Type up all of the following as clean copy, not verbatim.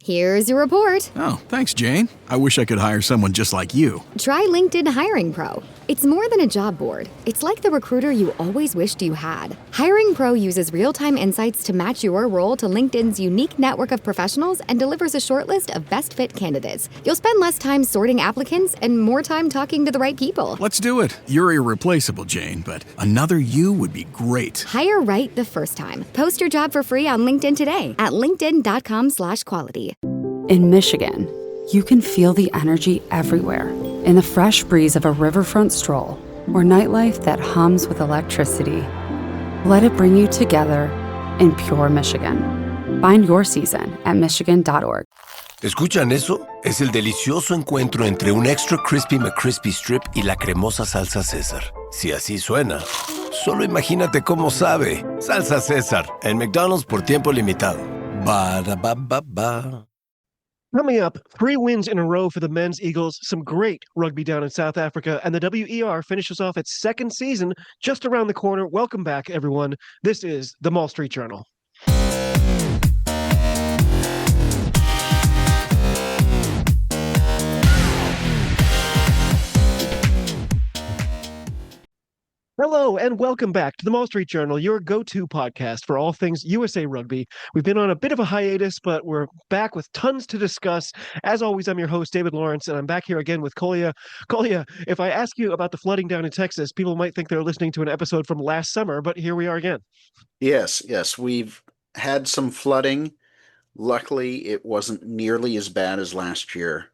Here's your report. Oh, thanks, Jane. I wish I could hire someone just like you. Try LinkedIn Hiring Pro. It's more than a job board. It's like the recruiter you always wished you had. Hiring Pro uses real-time insights to match your role to LinkedIn's unique network of professionals and delivers a short list of best fit candidates. You'll spend less time sorting applicants and more time talking to the right people. Let's do it. You're irreplaceable, Jane, but another you would be great. Hire right the first time. Post your job for free on LinkedIn today at linkedin.com/quality. In Michigan, you can feel the energy everywhere in the fresh breeze of a riverfront stroll or nightlife that hums with electricity. Let it bring you together in pure Michigan. Find your season at michigan.org. ¿Escuchan eso? Es el delicioso encuentro entre un Extra Crispy McCrispy Strip y la cremosa salsa César. Si así suena, solo imagínate cómo sabe. Salsa César, en McDonald's por tiempo limitado. Ba-da-ba-ba-ba. Coming up, 3 wins in a row for the men's Eagles, some great rugby down in South Africa, and the WER finishes off its second season just around the corner. Welcome back, everyone. This is the Maul Street Journal. Hello and welcome back to the Maul Street Journal, your go-to podcast for all things USA Rugby. We've been on a bit of a hiatus, but we're back with tons to discuss. As always, I'm your host, David Lawrence, and I'm back here again with Kolya. Kolya, if I ask you about the flooding down in Texas, people might think they're listening to an episode from last summer, but here we are again. Yes, we've had some flooding. Luckily, it wasn't nearly as bad as last year.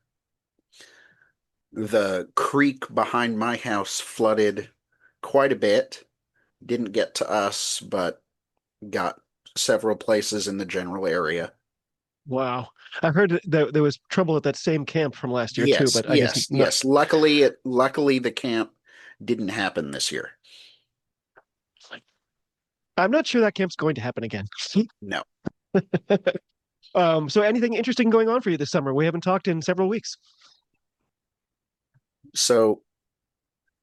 The creek behind my house flooded quite a bit. Didn't get to us, but got several places in the general area. Wow. I heard that there was trouble at that same camp from last year too, but I guess yes. Luckily the camp didn't happen this year. I'm not sure that camp's going to happen again. No. So anything interesting going on for you this summer? We haven't talked in several weeks. So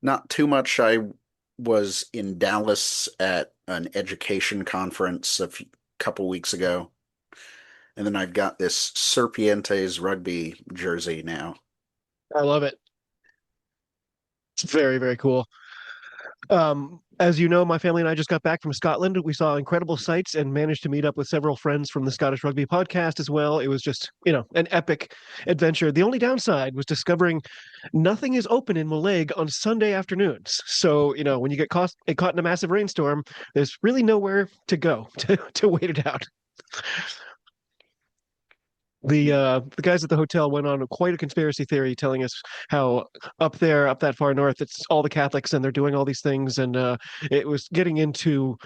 not too much. I was in Dallas at an education conference a couple weeks ago. And then I've got this Serpientes rugby jersey now. I love it. It's very, very cool. As you know, my family and I just got back from Scotland. We saw incredible sights and managed to meet up with several friends from the Scottish Rugby podcast as well. It was just, an epic adventure. The only downside was discovering nothing is open in Mallaig on Sunday afternoons. So, when you get caught in a massive rainstorm, there's really nowhere to go to wait it out. The guys at the hotel went on quite a conspiracy theory telling us how up that far north, it's all the Catholics and they're doing all these things. And it was getting into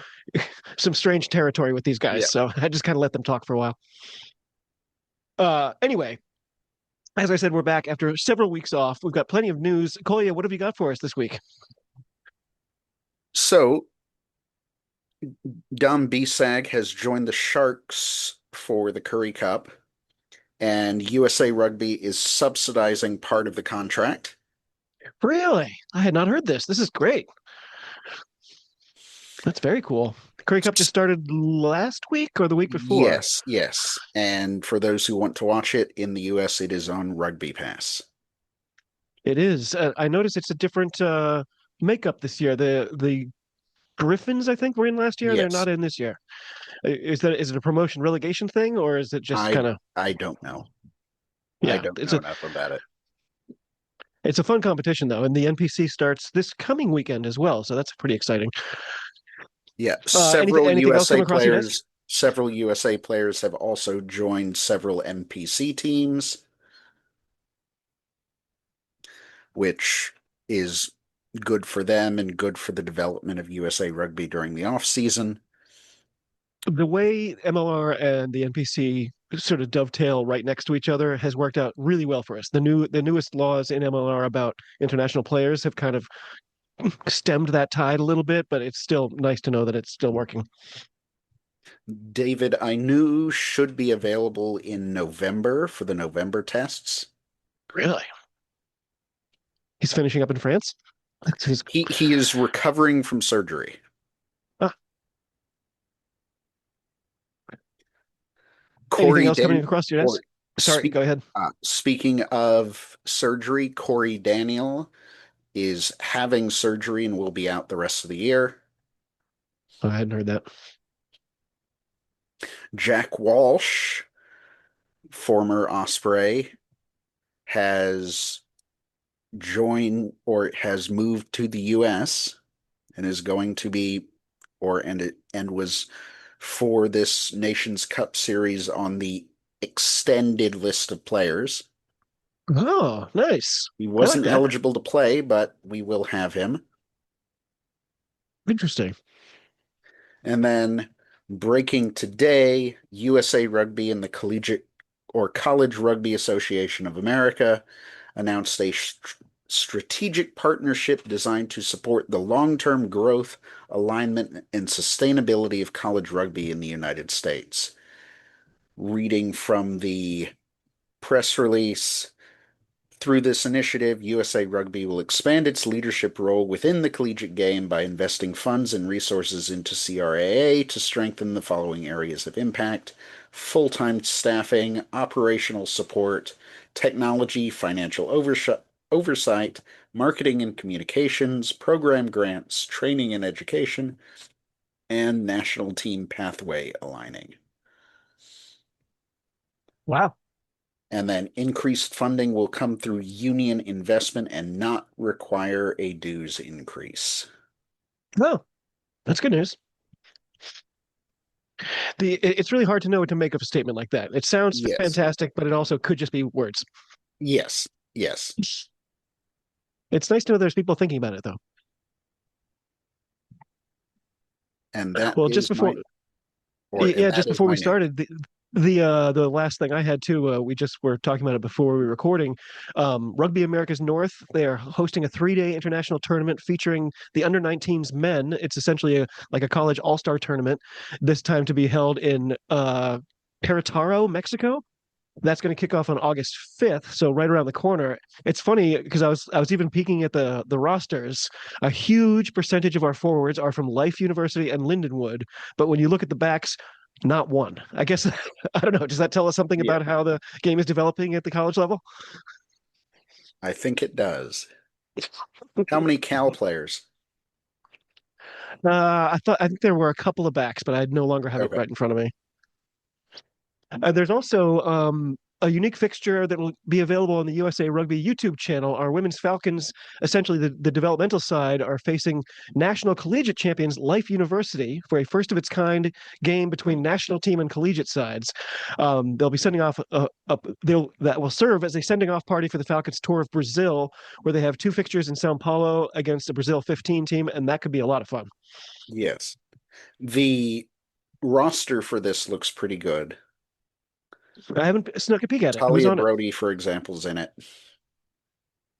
some strange territory with these guys. Yeah. So I just kind of let them talk for a while. Anyway, as I said, we're back after several weeks off. We've got plenty of news. Kolya, what have you got for us this week? So Dom Bisag has joined the Sharks for the Currie Cup. And USA Rugby is subsidizing part of the contract. Really? I had not heard this. This is great. That's very cool. The Currie Cup just started last week or the week before? Yes. And for those who want to watch it, in the US, it is on Rugby Pass. It is. I noticed it's a different makeup this year. The Griffins, I think, were in last year. Yes. They're not in this year. Is it a promotion relegation thing, or is it just kind of? I don't know. Yeah, I don't know enough about it. It's a fun competition, though, and the NPC starts this coming weekend as well, so that's pretty exciting. Yeah, several USA players. Several USA players have also joined several NPC teams, which is good for them and good for the development of USA Rugby during the off season. The way MLR and the NPC sort of dovetail right next to each other has worked out really well for us. The newest laws in MLR about international players have kind of stemmed that tide a little bit, but it's still nice to know that it's still working. David, I knew should be available in November for the November tests. Really? He's finishing up in France? He is recovering from surgery. Anything else coming across your desk? Sorry, Spe go ahead. Speaking of surgery, Corey Daniel is having surgery and will be out the rest of the year. I hadn't heard that. Jack Walsh, former Osprey, has joined or has moved to the US and is going to be and was for this Nations Cup series on the extended list of players. Oh, nice. He I like wasn't that. eligible to play, but we will have him. Interesting. And then breaking today, USA Rugby and the Collegiate or College Rugby Association of America announced a strategic partnership designed to support the long-term growth, alignment, and sustainability of college rugby in the United States. Reading from the press release, through this initiative, USA Rugby will expand its leadership role within the collegiate game by investing funds and resources into CRAA to strengthen the following areas of impact: full-time staffing, operational support, technology, financial oversight, marketing and communications, program grants, training and education, and national team pathway aligning. Wow. And then increased funding will come through union investment and not require a dues increase. Oh, that's good news. It's really hard to know what to make of a statement like that. It sounds Yes. fantastic, but it also could just be words. Yes. Yes. It's nice to know there's people thinking about it, though. And that Well, is my and yeah, that just is before my we news. started, the last thing I had too, we just were talking about it before we were recording. Rugby America's North, they are hosting a 3-day international tournament featuring the under 19s men. It's essentially like a college all-star tournament, this time to be held in Querétaro, Mexico. That's going to kick off on August 5th, so right around the corner. It's funny because I was even peeking at the rosters. A huge percentage of our forwards are from Life University and Lindenwood, but when you look at the backs, not one. I guess I don't know. Does that tell us something Yeah, about how the game is developing at the college level? I think it does. How many Cal players? I think there were a couple of backs, but I no longer have it Okay. right in front of me. There's also a unique fixture that will be available on the USA Rugby YouTube channel. Our women's Falcons, essentially the developmental side, are facing national collegiate champions Life University for a first of its kind game between national team and collegiate sides. They'll be sending off that will serve as a sending off party for the Falcons tour of Brazil, where they have two fixtures in Sao Paulo against a Brazil 15 team, and that could be a lot of fun. Yes. The roster for this looks pretty good. I haven't snuck a peek at it. Who's Talia on it? Brody, for example, is in it.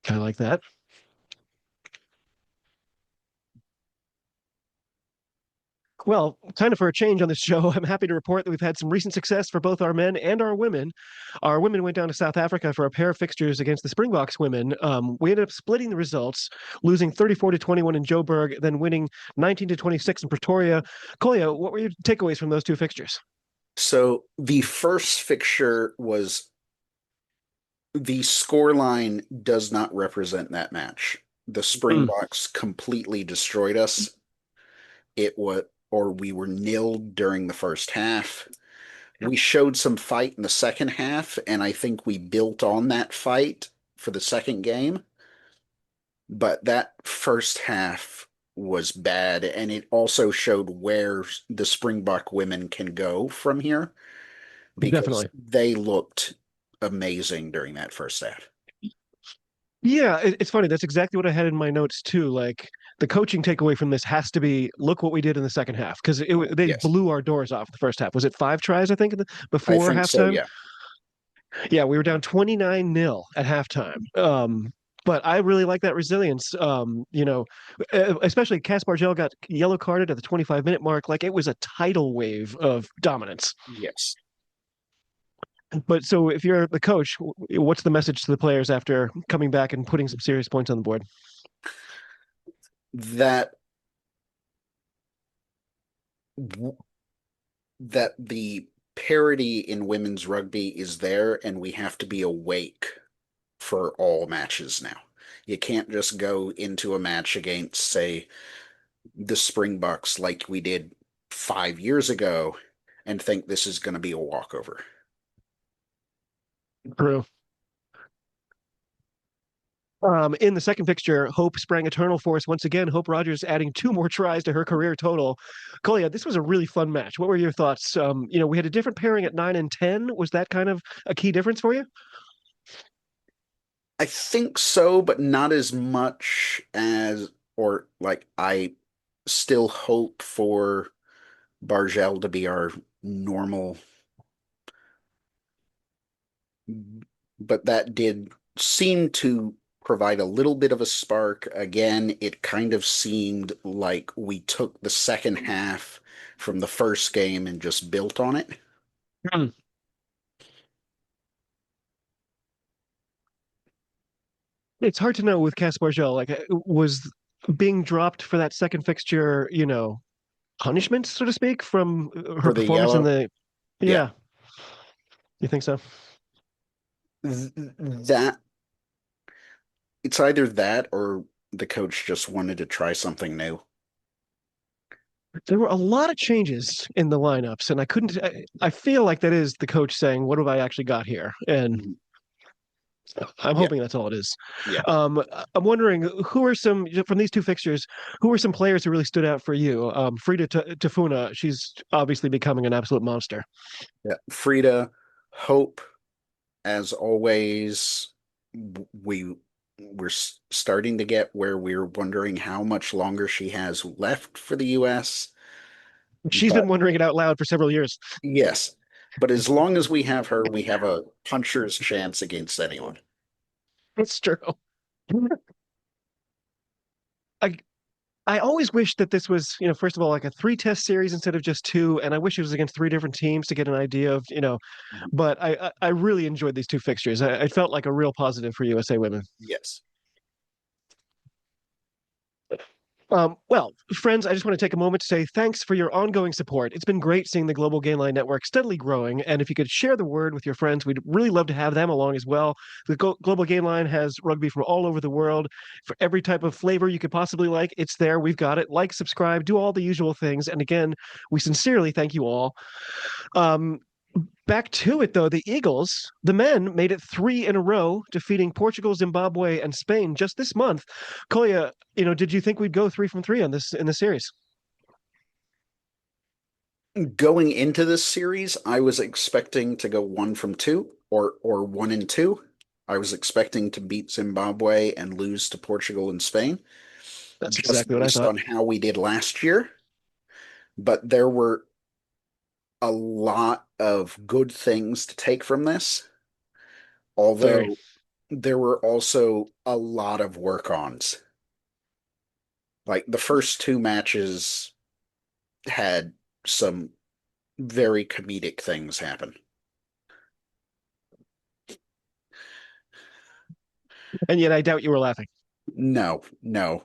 Kind of like that. Well, kind of for a change on this show, I'm happy to report that we've had some recent success for both our men and our women. Our women went down to South Africa for a pair of fixtures against the Springboks women. We ended up splitting the results, losing 34-21 in Joburg, then winning 19-26 in Pretoria. Kolya, what were your takeaways from those two fixtures? So the first fixture was the scoreline does not represent that match. The Mm, Springboks completely destroyed us. It was, or we were nilled during the first half. We showed some fight in the second half, and I think we built on that fight for the second game. But that first half was bad, and it also showed where the Springbok women can go from here because definitely. they looked amazing during that first half. Yeah, it's funny. That's exactly what I had in my notes too. Like the coaching takeaway from this has to be look what we did in the second half because they Yes, blew our doors off the first half. Was it 5 tries, I think, I before think so. halftime? Yeah. Yeah, we were down 29-0 at halftime. But I really like that resilience. Especially Caspar Gel got yellow carded at the 25-minute mark. Like it was a tidal wave of dominance. Yes. But so if you're the coach, what's the message to the players after coming back and putting some serious points on the board? That that the parity in women's rugby is there, and we have to be awake for all matches now. You can't just go into a match against, say, the Springboks like we did 5 years ago and think this is going to be a walkover. True. In the second fixture, Hope sprang eternal force once again. Hope Rogers adding 2 more tries to her career total. Kolya, this was a really fun match. What were your thoughts? We had a different pairing at 9 and 10. Was that kind of a key difference for you? I think so, but not as much as, or like, I still hope for Bargel to be our normal, but that did seem to provide a little bit of a spark. Again, it kind of seemed like we took the second half from the first game and just built on it. Hmm. It's hard to know with Cass Bargel. Was being dropped for that second fixture, punishment, so to speak, from her For the performance in yellow, the. yeah, Yeah, you think so? that it's either that or the coach just wanted to try something new. There were a lot of changes in the lineups, and I couldn't. I feel like that is the coach saying, "What have I actually got here?" And Mhm. I'm Yeah, hoping that's all it is. yeah. I'm wondering who are some from these 2 fixtures. Who are some players who really stood out for you? Frida Tafuna, she's obviously becoming an absolute monster. Yeah. Frida, Hope, as always, we we're starting to get where we're wondering how much longer she has left for the US. She's But been wondering it out loud for several years. yes, but as long as we have her, we have a puncher's chance against anyone. It's true. I I always wish that this was, first of all, like a 3-test series instead of just 2, and I wish it was against 3 different teams to get an idea of. Mhm. But I really enjoyed these 2 fixtures. I felt like a real positive for USA women. Yes. Well, friends, I just want to take a moment to say thanks for your ongoing support. It's been great seeing the Global Game Line Network steadily growing, and if you could share the word with your friends, we'd really love to have them along as well. The Global Game Line has rugby from all over the world for every type of flavor you could possibly like. It's there. We've got it. Like, subscribe, do all the usual things. And again, we sincerely thank you all. Um, Back to it though, the Eagles, the men made it 3 in a row, defeating Portugal, Zimbabwe, and Spain just this month. Kolya, did you think we'd go 3 from 3 on this in the series? Going into this series, I was expecting to go 1 from 2 or 1 and 2. I was expecting to beat Zimbabwe and lose to Portugal and Spain, That's just exactly what I based thought. on how we did last year. But there were a lot of good things to take from this, Very. although there were also a lot of work-ons. Like the first 2 matches had some very comedic things happen. And yet I doubt you were laughing. No, no.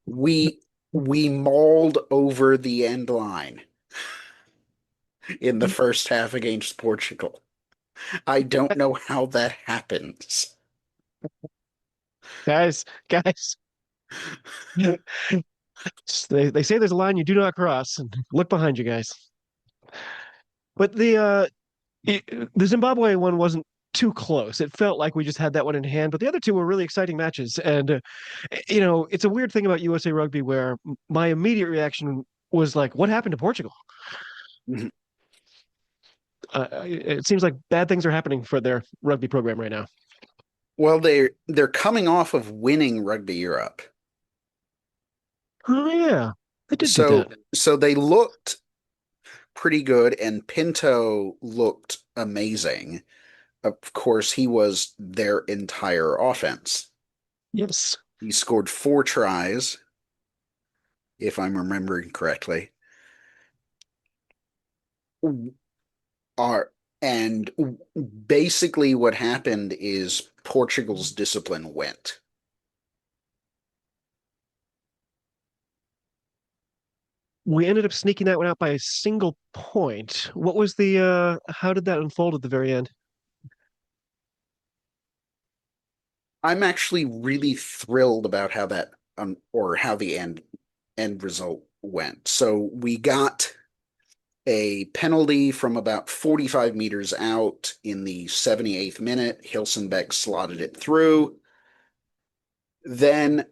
We we mauled over the end line in the first half against Portugal. I don't know how that happens. Guys, they say there's a line you do not cross, and look behind you guys. But the Zimbabwe one wasn't too close. It felt like we just had that one in hand, but the other 2 were really exciting matches. And it's a weird thing about USA Rugby where my immediate reaction was like, "What happened to Portugal?" Mhm. It seems like bad things are happening for their rugby program right now. Well, they're coming off of winning Rugby Europe. Oh yeah, I did do So that. so they looked pretty good, and Pinto looked amazing. Of course, he was their entire offense. Yes. He scored 4 tries, if I'm remembering correctly. Are and basically what happened is Portugal's discipline went. We ended up sneaking that one out by a single point. What was the how did that unfold at the very end? I'm actually really thrilled about how that or how the end result went. So we got a penalty from about 45 meters out in the 78th minute. Hilsenbeck slotted it through. Then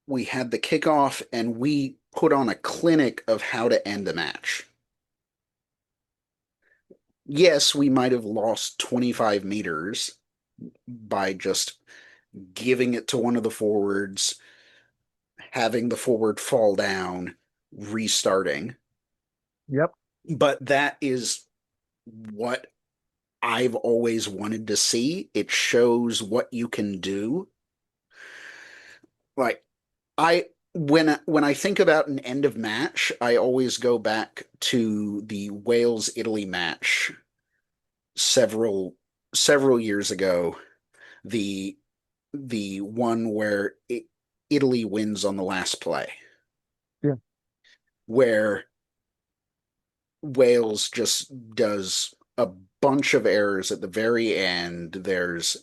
we had the kickoff and we put on a clinic of how to end a match. Yes, we might have lost 25 meters by just giving it to one of the forwards, having the forward fall down, restarting. Yep. But that is what I've always wanted to see. It shows what you can do. Like I when I think about an end of match, I always go back to the Wales Italy match several years ago. The the one where Italy wins on the last play, Yeah. where Wales just does a bunch of errors at the very end. There's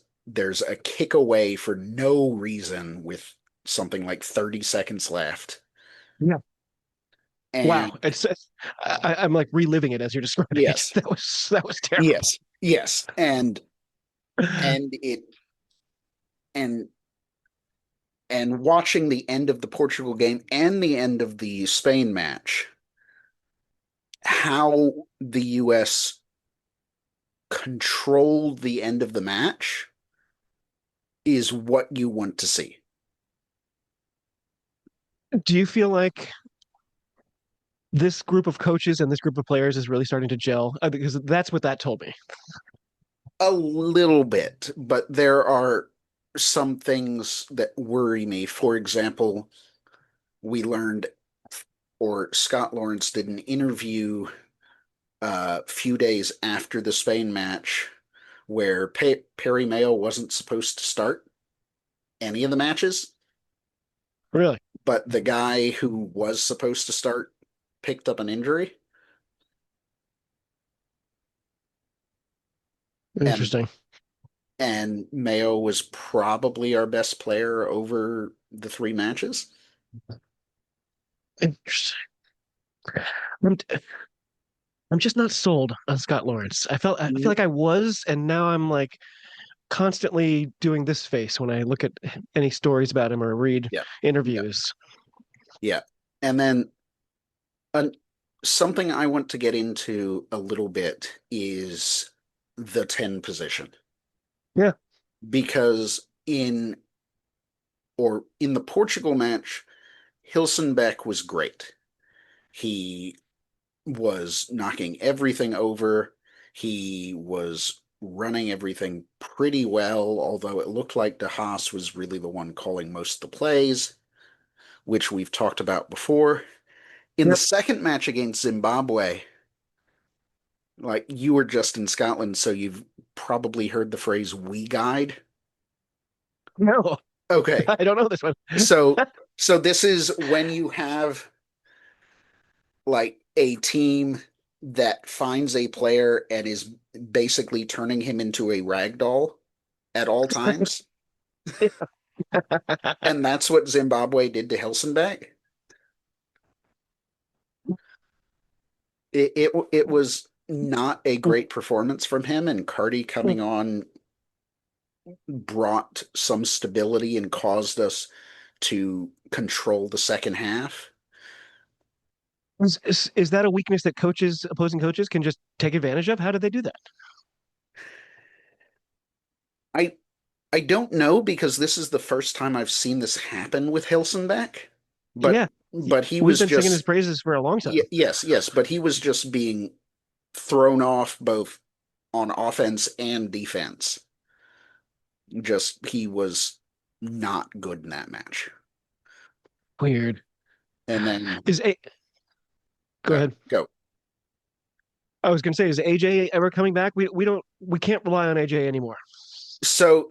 a kick away for no reason with something like 30 seconds left. Yeah. And Wow. I'm like reliving it as you're describing it. yes, That was terrible. yes. And it and and watching the end of the Portugal game and the end of the Spain match, how the US controlled the end of the match is what you want to see. Do you feel like this group of coaches and this group of players is really starting to gel? Because that's what that told me. A little bit, but there are some things that worry me. For example, we learned, or Scott Lawrence did an interview a few days after the Spain match where Perry Mayo wasn't supposed to start any of the matches, Really but the guy who was supposed to start picked up an injury, and interesting. Mayo was probably our best player over the three matches. Interesting. I'm, I'm just not sold on Scott Lawrence. I feel like I was, and now I'm like constantly doing this face when I look at any stories about him or read Yeah, yeah, interviews. yeah. And then an, something I want to get into a little bit is the 10 position. Yeah. Because in the Portugal match, Hilsenbeck was great. He was knocking everything over. He was running everything pretty well, although it looked like De Haas was really the one calling most of the plays, which we've talked about before. In the Yep. second match against Zimbabwe, like you were just in Scotland, so you've probably heard the phrase "we guide." No, Okay, I don't know this one. so this is when you have like a team that finds a player and is basically turning him into a rag doll at all times. And that's what Zimbabwe did to Hilsenbeck. It was not a great performance from him, and Cardi coming on brought some stability and caused us to control the second half. Is that a weakness that opposing coaches, can just take advantage of? How do they do that? I I don't know because this is the first time I've seen this happen with Hilsenbeck, but Yeah, he we've was been singing his just praises for a long time. yes, but he was just being thrown off both on offense and defense. Just he was not good in that match. Weird. And then Is a Go ahead. go. I was going to say, is AJ ever coming back? We can't rely on AJ anymore. So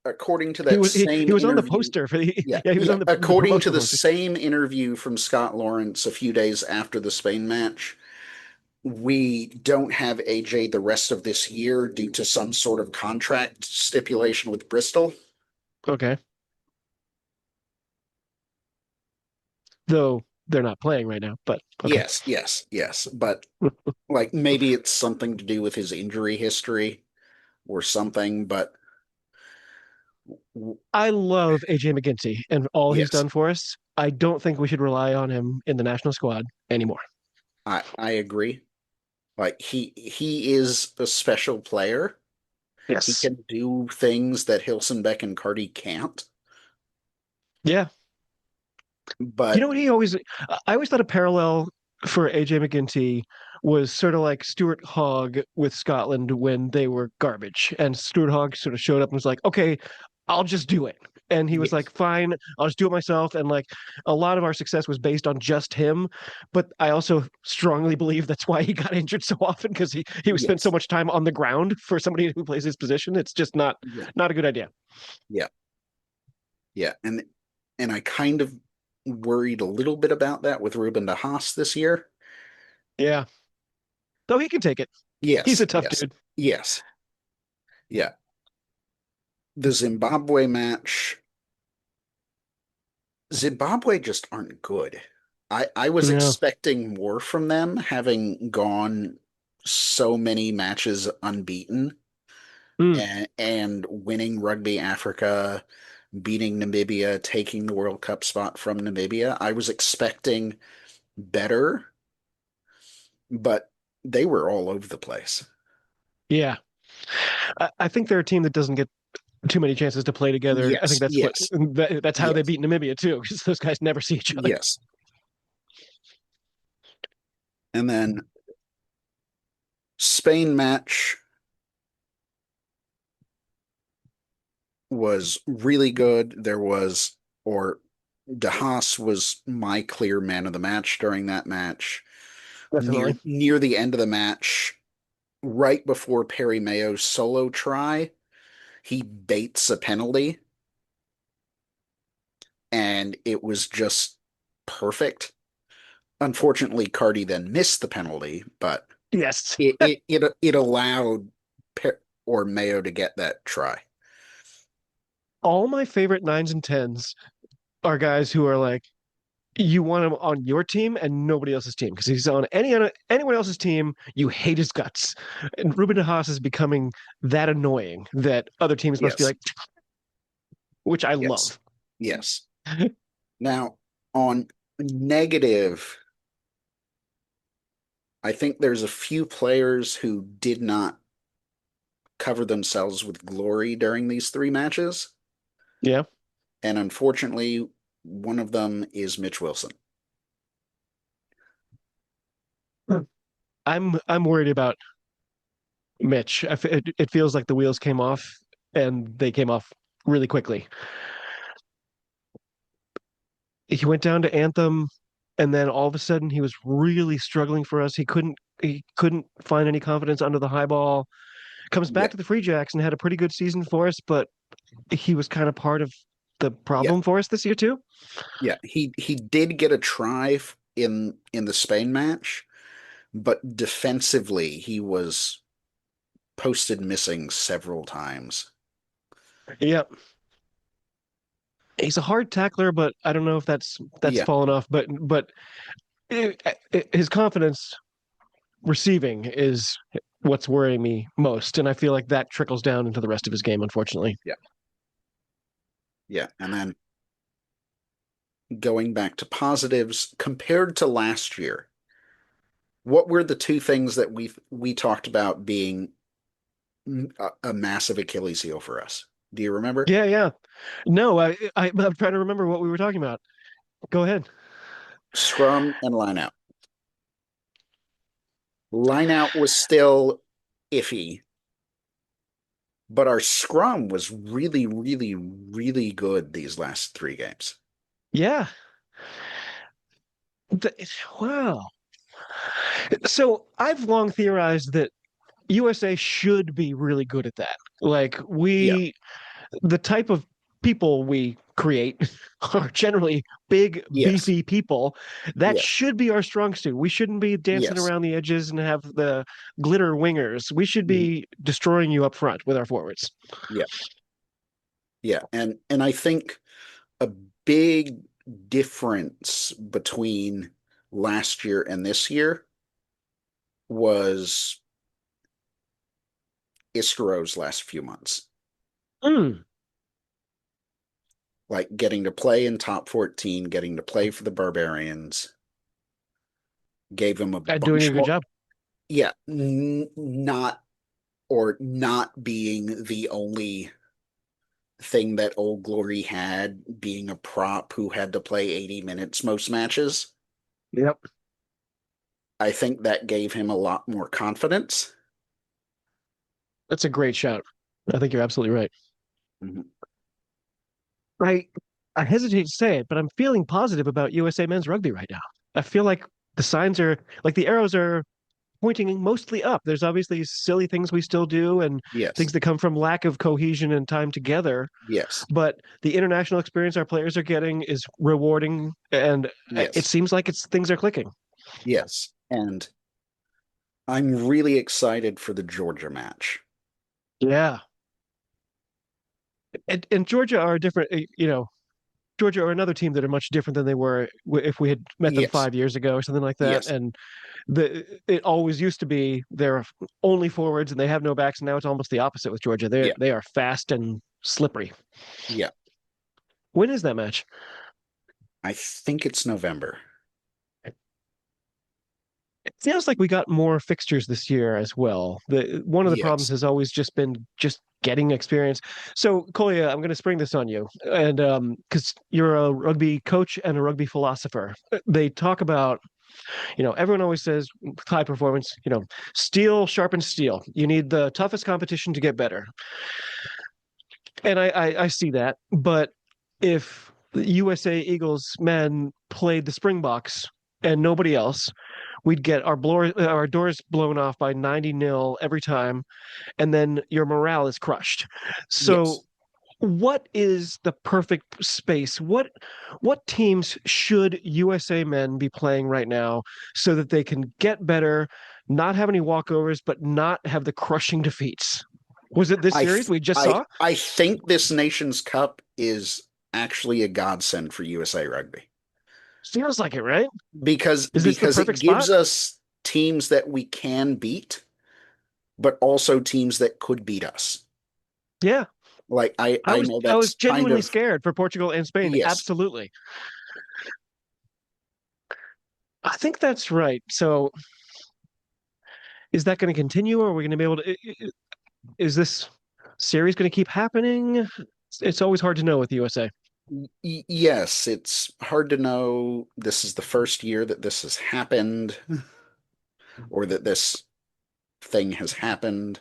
according to He that was same he was on the interview, poster for the yeah, yeah, he was yeah, on the according to promotional the poster. same interview from Scott Lawrence a few days after the Spain match, we don't have AJ the rest of this year due to some sort of contract stipulation with Bristol. Okay. Though they're not playing right now, but okay. Yes, yes, yes. But like maybe it's something to do with his injury history or something, but I love AJ McGinty and all he's yes, done for us. I don't think we should rely on him in the national squad anymore. I agree. Like he is a special player. He Yes. can do things that Hilsenbeck and Carty can't. Yeah. You know But what I always thought a parallel for AJ McGinty was sort of like Stuart Hogg with Scotland when they were garbage. And Stuart Hogg sort of showed up and was like, okay, I'll just do it. And he was yes, like, fine, I'll just do it myself. And like a lot of our success was based on just him. But I also strongly believe that's why he got injured so often because he was spent so yes, much time on the ground for somebody who plays his position. It's just yeah, not a good idea. yeah, yeah. And I kind of worried a little bit about that with Ruben de Haas this year. Yeah. Though he can take it. He's Yes, a tough yes, dude. yes, yeah. The Zimbabwe match, Zimbabwe just aren't good. I was Yeah. expecting more from them, having gone so many matches unbeaten Mm. and winning Rugby Africa, beating Namibia, taking the World Cup spot from Namibia. I was expecting better, but they were all over the place. Yeah. I think they're a team that doesn't get too many chances to play together. I think Yes, that's yes, that's how they yes, beat Namibia too, because those guys never see each other. yes. And then Spain match was really good. Or De Haas was my clear man of the match during that match. Definitely. Near the end of the match, right before Perry Mayo's solo try, he baits a penalty, and it was just perfect. Unfortunately, Carty then missed the penalty, but Yes. it allowed or Mayo to get that try. All my favorite nines and tens are guys who are like you want him on your team and nobody else's team because he's on anyone else's team. You hate his guts, and Ruben de Haas is becoming that annoying that other teams must be Yes, like, which I yes, love. yes. Now, on negative, I think there's a few players who did not cover themselves with glory during these three matches. Yeah. And unfortunately, one of them is Mitch Wilson. I'm worried about Mitch. It feels like the wheels came off and they came off really quickly. He went down to Anthem and then all of a sudden he was really struggling for us. He couldn't find any confidence under the high ball. Comes Yeah, back to the Free Jacks and had a pretty good season for us, but he was kind of part of the yeah, problem for us this year too. yeah. He did get a try in the Spain match, but defensively he was posted missing several times. Yeah. He's a hard tackler, but I don't know if that's Yeah, fallen off. But his confidence receiving is what's worrying me most, and I feel like that trickles down into the rest of his game, unfortunately. yeah, yeah. And then going back to positives compared to last year, what were the two things that we talked about being a massive Achilles heel for us? Do you remember? Yeah, yeah. No, I'm trying to remember what we were talking about. Go ahead. Scrum and line out. Line out was still iffy, but our scrum was really, really, really good these last three games. Yeah. Wow. So I've long theorized that USA should be really good at that. Like Yeah, the type of people we create are generally big, Yes. beefy people. That Yes. should be our strong suit. We shouldn't be dancing Yes. around the edges and have the glitter wingers. We should Mhm. be destroying you up front with our forwards. Yeah. Yeah. And I think a big difference between last year and this year was Iscaro's last few months. Mm, Like getting to play in top 14, getting to play for the Barbarians, gave him a and doing a bunch good more. job. Yeah, not or not being the only thing that Old Glory had, being a prop who had to play 80 minutes most matches. Yep. I think that gave him a lot more confidence. That's a great shout. I think you're absolutely right. Mhm. I I hesitate to say it, but I'm feeling positive about USA men's rugby right now. I feel like the signs are like the arrows are pointing mostly up. There's obviously silly things we still do and Yes, things that come from lack of cohesion and time together, yes, but the international experience our players are getting is rewarding and it yes, seems like it's things are clicking. yes. And I'm really excited for the Georgia match. Yeah. And Georgia are different, Georgia are another team that are much different than they were if we had met them Yes, 5 years ago or something like that. yes, And it always used to be they're only forwards and they have no backs. And now it's almost the opposite with Georgia. yeah, They are fast and slippery. yeah. When is that match? I think it's November. It feels like we got more fixtures this year as well. The one of the problems Yes. has always just been just getting experience. So, Kolya, I'm going to spring this on you, and because you're a rugby coach and a rugby philosopher, they talk about everyone always says high performance. Steel sharpens steel. You need the toughest competition to get better, and I see that. But if the USA Eagles men played the Springboks and nobody else, we'd get our doors blown off by 90-0 every time, and then your morale is crushed. So Yes. what is the perfect space? What teams should USA men be playing right now so that they can get better, not have any walkovers, but not have the crushing defeats? Was it this series we just saw? I think this Nations Cup is actually a godsend for USA Rugby Feels like it, right? Is this the because perfect it gives spot? us teams that we can beat, but also teams that could beat us. Yeah. Like I I was know I was that's kind genuinely of scared for Portugal and Spain. yes. Absolutely. I think that's right. So is that going to continue or are we going to be able to is this series going to keep happening? It's always hard to know with the USA. Yes, it's hard to know. This is the first year that this has happened or that this thing has happened.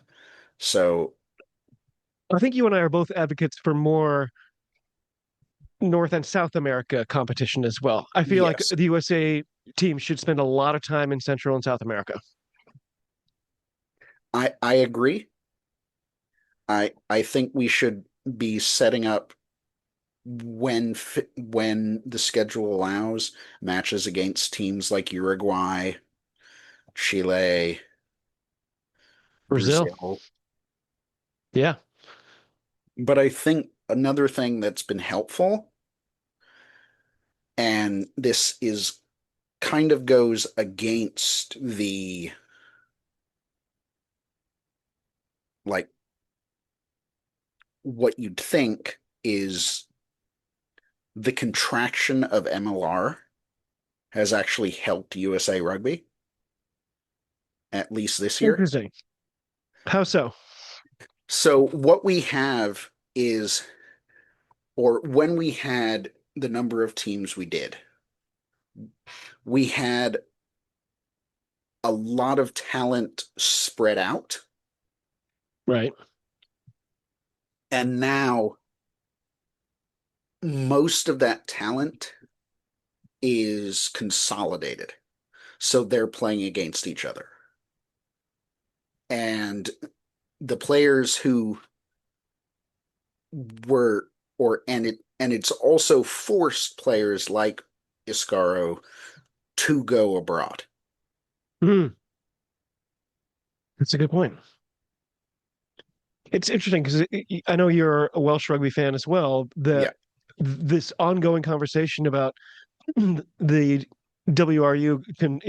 So, I think you and I are both advocates for more North and South America competition as well. I feel like yes, the USA team should spend a lot of time in Central and South America. I agree. I think we should be setting up when the schedule allows matches against teams like Uruguay, Chile, Brazil. Brazil. Yeah. But I think another thing that's been helpful, and this is kind of goes against the like what you'd think is the contraction of MLR has actually helped USA Rugby, at least this year. Interesting. How so? So what we have is, or when we had the number of teams we did, we had a lot of talent spread out. Right. And now most of that talent is consolidated. So they're playing against each other. And the players who were or and it's also forced players like Iscaro to go abroad. Hmm, that's a good point. It's interesting because I know you're a Welsh rugby fan as well. Yeah. That this ongoing conversation about the WRU can,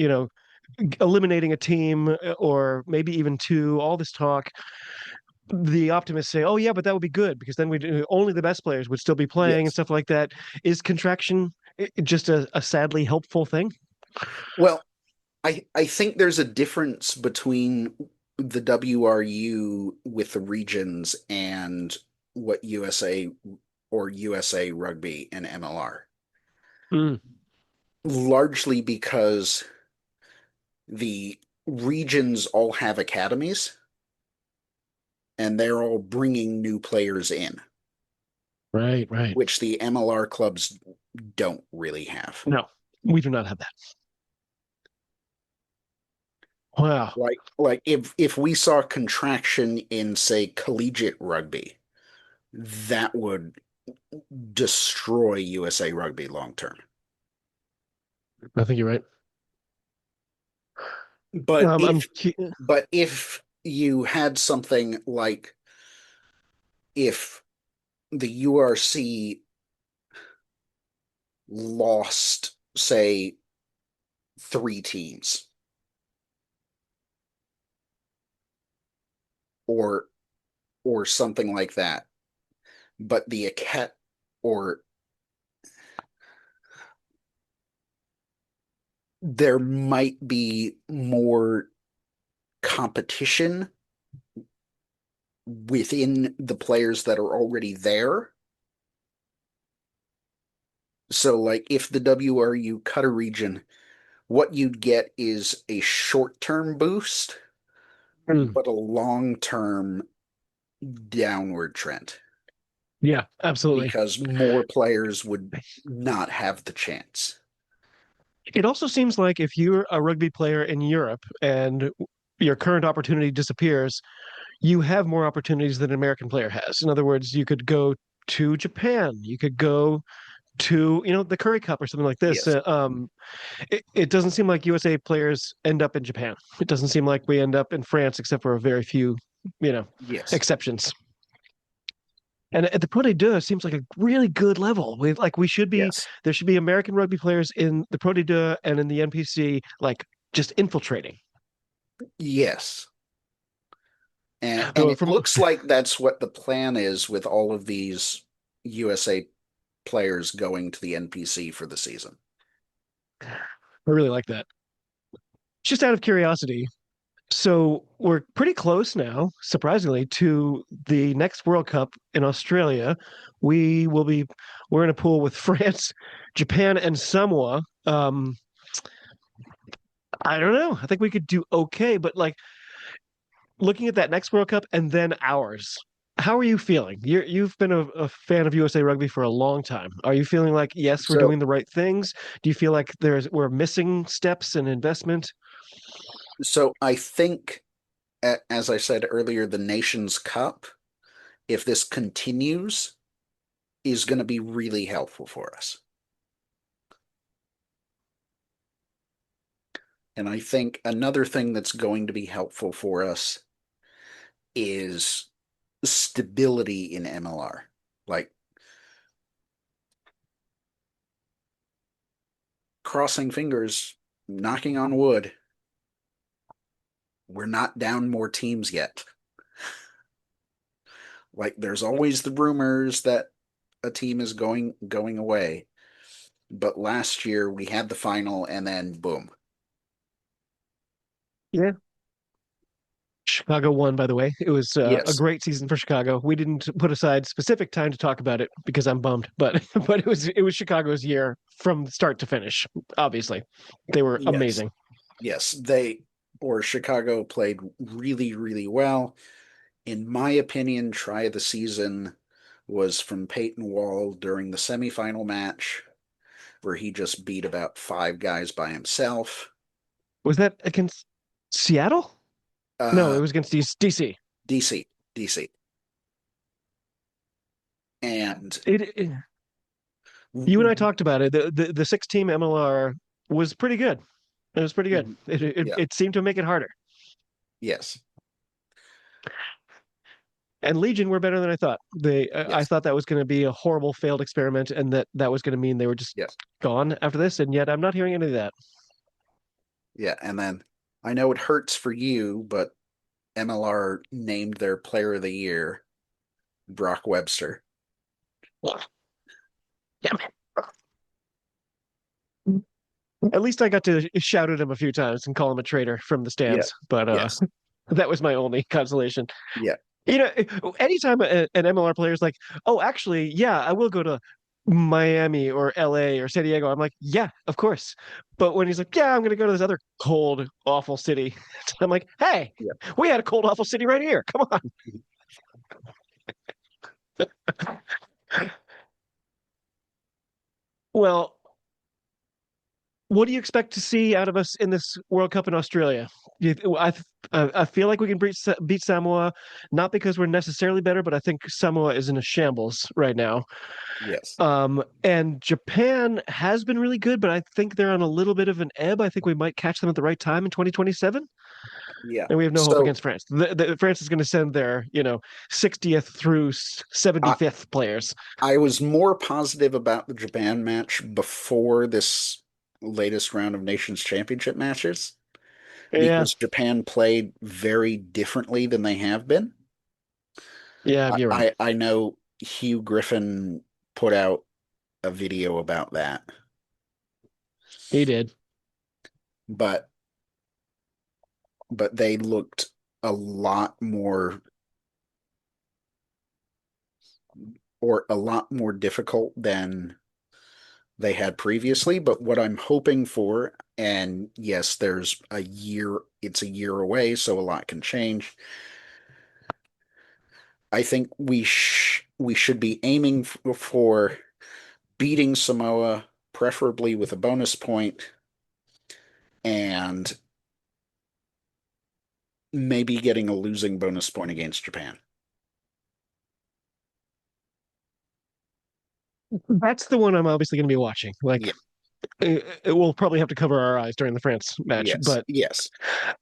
eliminating a team or maybe even two, all this talk, the optimists say, oh, yeah, but that would be good because then only the best players would still be playing and Yes. stuff like that. Is contraction just a sadly helpful thing? Well, I think there's a difference between the WRU with the regions and what USA or USA Rugby and MLR. Mm, Largely because the regions all have academies and they're all bringing new players in, right, right. which the MLR clubs don't really have. No, we do not have that. Wow. Like if we saw contraction in, say, collegiate rugby, that would destroy USA Rugby long term. I think you're right. But I'm if you had something like, if the URC lost, say, 3 teams, or something like that, but the acat or there might be more competition within the players that are already there. So, like, if the WRU cut a region, what you'd get is a short-term boost, mm, but a long-term downward trend yeah, absolutely. because more players would not have the chance. It also seems like if you're a rugby player in Europe and your current opportunity disappears, you have more opportunities than an American player has. In other words, you could go to Japan, you could go to, the Curry Cup or something like this. Yes. It doesn't seem like USA players end up in Japan. It doesn't seem like we end up in France, except for a very few, you know, Yes. exceptions. And at the Pro de Deux seems like a really good level. We should be Yes. there should be American rugby players in the Pro de Deux and in the NPC, like just infiltrating. Yes. And Though it from looks like that's what the plan is with all of these USA players going to the NPC for the season. I really like that. Just out of curiosity, so we're pretty close now, surprisingly, to the next World Cup in Australia. We will be we're in a pool with France, Japan, and Samoa. I don't know. I think we could do okay, but like looking at that next World Cup and then ours. How are you feeling? You've been a fan of USA Rugby for a long time. Are you feeling like yes, we're So doing the right things? Do you feel like we're missing steps in investment? so I think, as I said earlier, the Nations Cup, if this continues, is going to be really helpful for us. And I think another thing that's going to be helpful for us is stability in MLR. Like, crossing fingers, knocking on wood, we're not down more teams yet. Like, there's always the rumors that a team is going away. But last year we had the final and then boom. Yeah. Chicago won, by the way. It was a Yes. great season for Chicago. We didn't put aside specific time to talk about it because I'm bummed, but but it was Chicago's year from start to finish. Obviously, they were Yes. amazing. Yes. Chicago played really, really well. In my opinion, try of the season was from Peyton Wall during the semifinal match, where he just beat about 5 guys by himself. Was that against Seattle? No, Uh, it was against DC. DC, DC. And you and I talked about it. The 6-team MLR was pretty good. It was pretty good. Yeah. It seemed to make it harder. Yes. And Legion were better than I thought. I Yes. thought that was going to be a horrible failed experiment, and that was going to mean they were just Yes. gone after this. And yet, I'm not hearing any of that. Yeah. And then I know it hurts for you, but MLR named their player of the year Brock Webster. Damn it. At least I got to shout at him a few times and call him a traitor from the Yeah. stands. But Yes. that was my only consolation. Yeah. You know, anytime an MLR player is like, "Oh, actually, yeah, I will go to Miami or LA or San Diego," I'm like, "Yeah, of course." But when he's like, "Yeah, I'm going to go to this other cold, awful city," I'm like, "Hey, Yeah. we had a cold, awful city right here. Come on." Well, what do you expect to see out of us in this World Cup in Australia? I feel like we can beat Samoa, not because we're necessarily better, but I think Samoa is in a shambles right now. Yes. And Japan has been really good, but I think they're on a little bit of an ebb. I think we might catch them at the right time in 2027. Yeah. And we have no hope So against France. France is going to send their, 60th through I, 75th players. I was more positive about the Japan match before this latest round of Nations Championship matches Yeah, because Japan played very differently than they have been. yeah, you're right. I know Hugh Griffin put out a video about that, He did. but they looked a lot more or a lot more difficult than they had previously. But what I'm hoping for, and yes, it's a year away, so a lot can change. I think we should be aiming for beating Samoa, preferably with a bonus point, and maybe getting a losing bonus point against Japan. That's the one I'm obviously going to be watching. Like, Yeah. we'll probably have to cover our eyes during the France match, Yes. but Yes.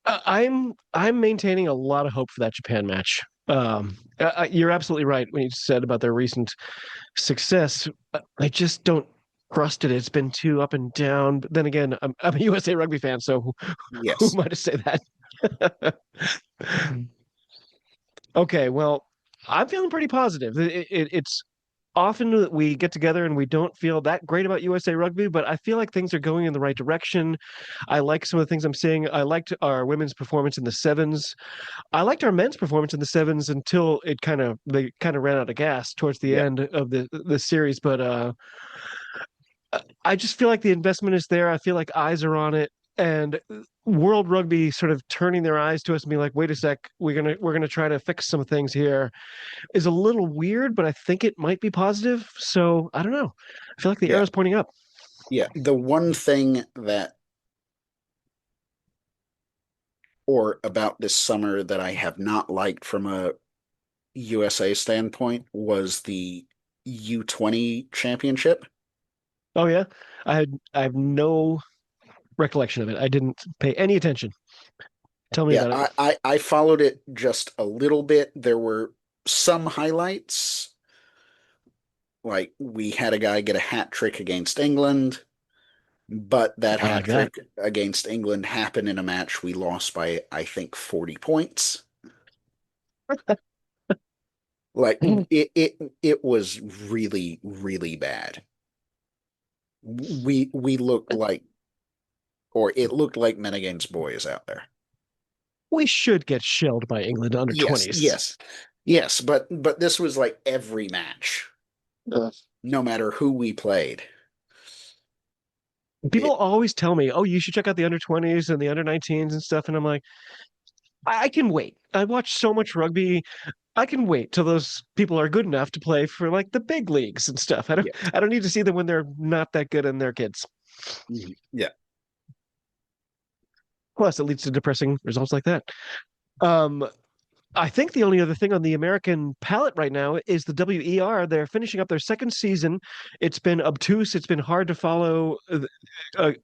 I'm maintaining a lot of hope for that Japan match. You're absolutely right when you said about their recent success. I just don't trust it. It's been too up and down. But then again, I'm a USA Rugby fan, so who Yes. am I to say that? Okay, well, I'm feeling pretty positive. It's often that we get together and we don't feel that great about USA Rugby, but I feel like things are going in the right direction. I like some of the things I'm seeing. I liked our women's performance in the sevens. I liked our men's performance in the sevens until they kind of ran out of gas towards the Yeah. end of the series. But I just feel like the investment is there. I feel like eyes are on it, and World Rugby sort of turning their eyes to us and being like, "Wait a sec, we're gonna try to fix some things here," is a little weird, but I think it might be positive. So I don't know. I feel like the Yeah. arrow's pointing up. Yeah. The one thing or about this summer that I have not liked from a USA standpoint was the U20 championship. Oh yeah, I have no recollection of it. I didn't pay any attention. Tell me Yeah, about it. I followed it just a little bit. There were some highlights, like we had a guy get a hat trick against England, but that I hat like that. trick against England happened in a match we lost by, I think, 40 points. Like it was really, really bad. We looked like, or it looked like men against boys out there. We should get shelled by England under Yes, 20s. yes, yes, but this was like every match, no matter who we played. People It always tell me, "Oh, you should check out the under 20s and the under 19s and stuff." And I'm like, I can wait. I watch so much rugby. I can wait till those people are good enough to play for like the big leagues and stuff. yeah, I don't need to see them when they're not that good and they're kids. yeah, Plus, it leads to depressing results like that. Um, I think the only other thing on the American palette right now is the WER. They're finishing up their second season. It's been obtuse. It's been hard to follow.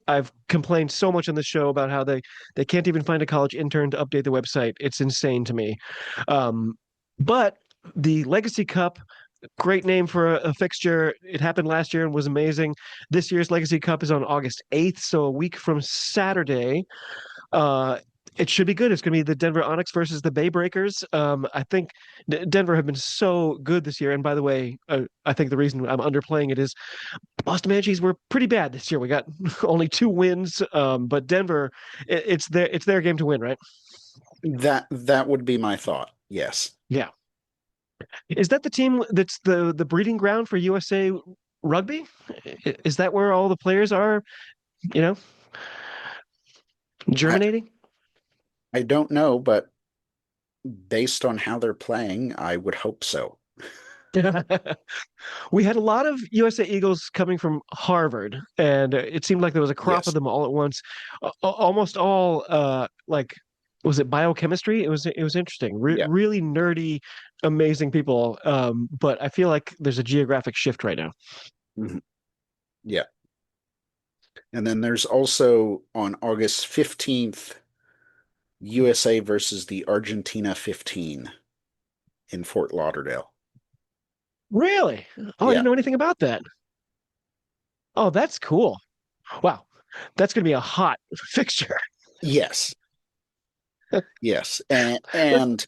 I've complained so much on this show about how they can't even find a college intern to update the website. It's insane to me. Um, but the Legacy Cup, great name for a fixture. It happened last year and was amazing. This year's Legacy Cup is on August 8th, so a week from Saturday. Uh, it should be good. It's going to be the Denver Onyx versus the Bay Breakers. I think Denver have been so good this year. And by the way, I think the reason I'm underplaying it is Boston Banshees were pretty bad this year. We got only 2 wins, but Denver, it's their game to win, right? That would be my thought. Yes. Yeah. Is that the team that's the breeding ground for USA Rugby? Is that where all the players are? You know, I, germinating. I don't know, but based on how they're playing, I would hope so. We had a lot of USA Eagles coming from Harvard, and it seemed like there was a crop of Yes. them all at once. Almost all, like, was it biochemistry? It was interesting, Yeah. really nerdy, amazing people. But I feel like there's a geographic shift right now. Mhm. Yeah. And then there's also on August 15th, USA versus the Argentina 15 in Fort Lauderdale. Really? Oh, I Yeah. didn't know anything about that. Oh, that's cool. Wow, that's going to be a hot fixture. Yes. Yes. Let's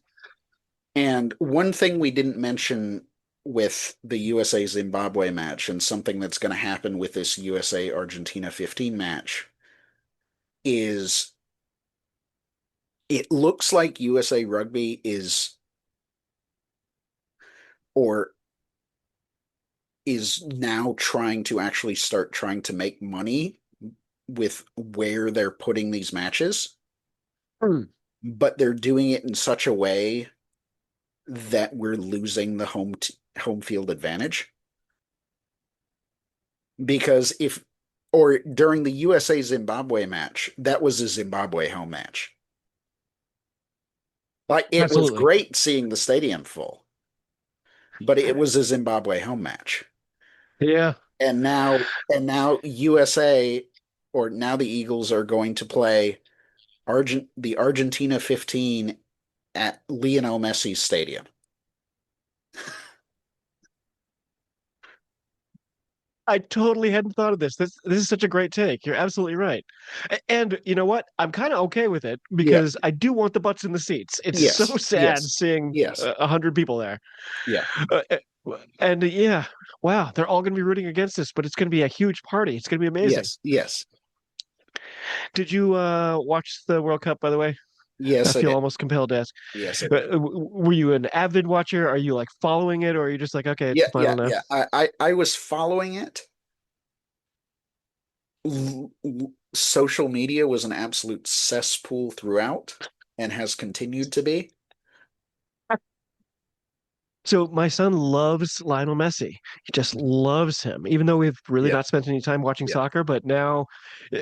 And one thing we didn't mention with the USA Zimbabwe match, and something that's going to happen with this USA Argentina 15 match, is it looks like USA Rugby or is now trying to actually start trying to make money with where they're putting these matches, but they're doing it in such a way that we're losing the home field advantage. Because if or during the USA Zimbabwe match, that was a Zimbabwe home match. Like, it was Absolutely. great seeing the stadium full, but it was a Zimbabwe home match. Yeah. And now USA, or now the Eagles, are going to play the Argentina 15 at Lionel Messi's stadium. I totally hadn't thought of this. This is such a great take. You're absolutely right. And you know what? I'm kind of okay with it Yeah. because I do want the butts in the seats. It's so Yes. sad Yes. seeing Yes. 100 people there. Yeah. And yeah, wow, they're all going to be rooting against us, but it's going to be a huge party. It's going to be amazing. Yes. Yes. Did you watch the World Cup, by the way? I Yes, I feel did. almost compelled to ask. Yes, I did. Were you an avid watcher? Are you like following it, or are you just like, okay, it's Yeah, the final yeah, now? yeah. I was following it. Social media was an absolute cesspool throughout and has continued to be. So my son loves Lionel Messi. He just loves him, even though we've really Yeah, not spent any time watching yeah, soccer. But now,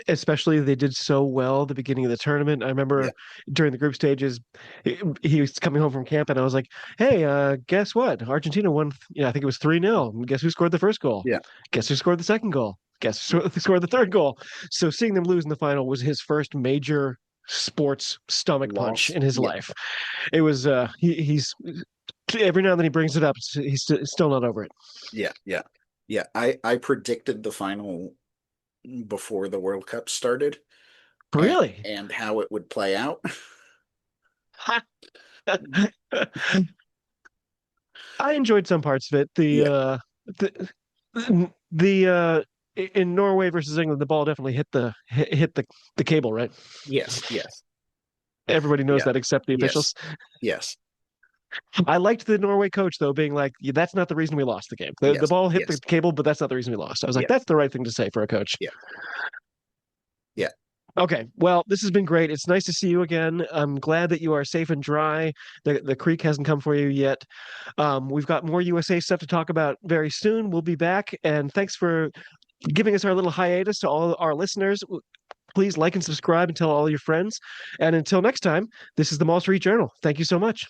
especially they did so well at the beginning of the tournament. I yeah, remember during the group stages, he was coming home from camp, and I was like, "Hey, guess what? Argentina won. I think it was 3-0. Guess who scored the first goal? yeah. Guess who scored the second goal? Guess who scored the third goal?" So seeing them lose in the final was his first major sports stomach punch Loss. in his Yeah, life. It was he's every now and then he brings it up. He's still not over it. yeah, yeah, yeah. I predicted the final before the World Cup started, and Really? and how it would play out. I enjoyed some parts of it. Yeah. The in Norway versus England, the ball definitely hit the cable, right? Yes, yes, Everybody knows yeah, that except the yes, officials. yes, I liked the Norway coach though, being like, "Yeah, that's not the reason we lost the game. The yes, ball hit the yes, cable, but that's not the reason we lost." I was like, yeah, "That's the right thing to say for a coach." yeah, yeah. Okay, well, this has been great. It's nice to see you again. I'm glad that you are safe and dry. The creek hasn't come for you yet. We've got more USA stuff to talk about very soon. We'll be back, and thanks for giving us our little hiatus to all our listeners. Please like and subscribe and tell all your friends. And until next time, this is the Mall Street Journal. Thank you so much.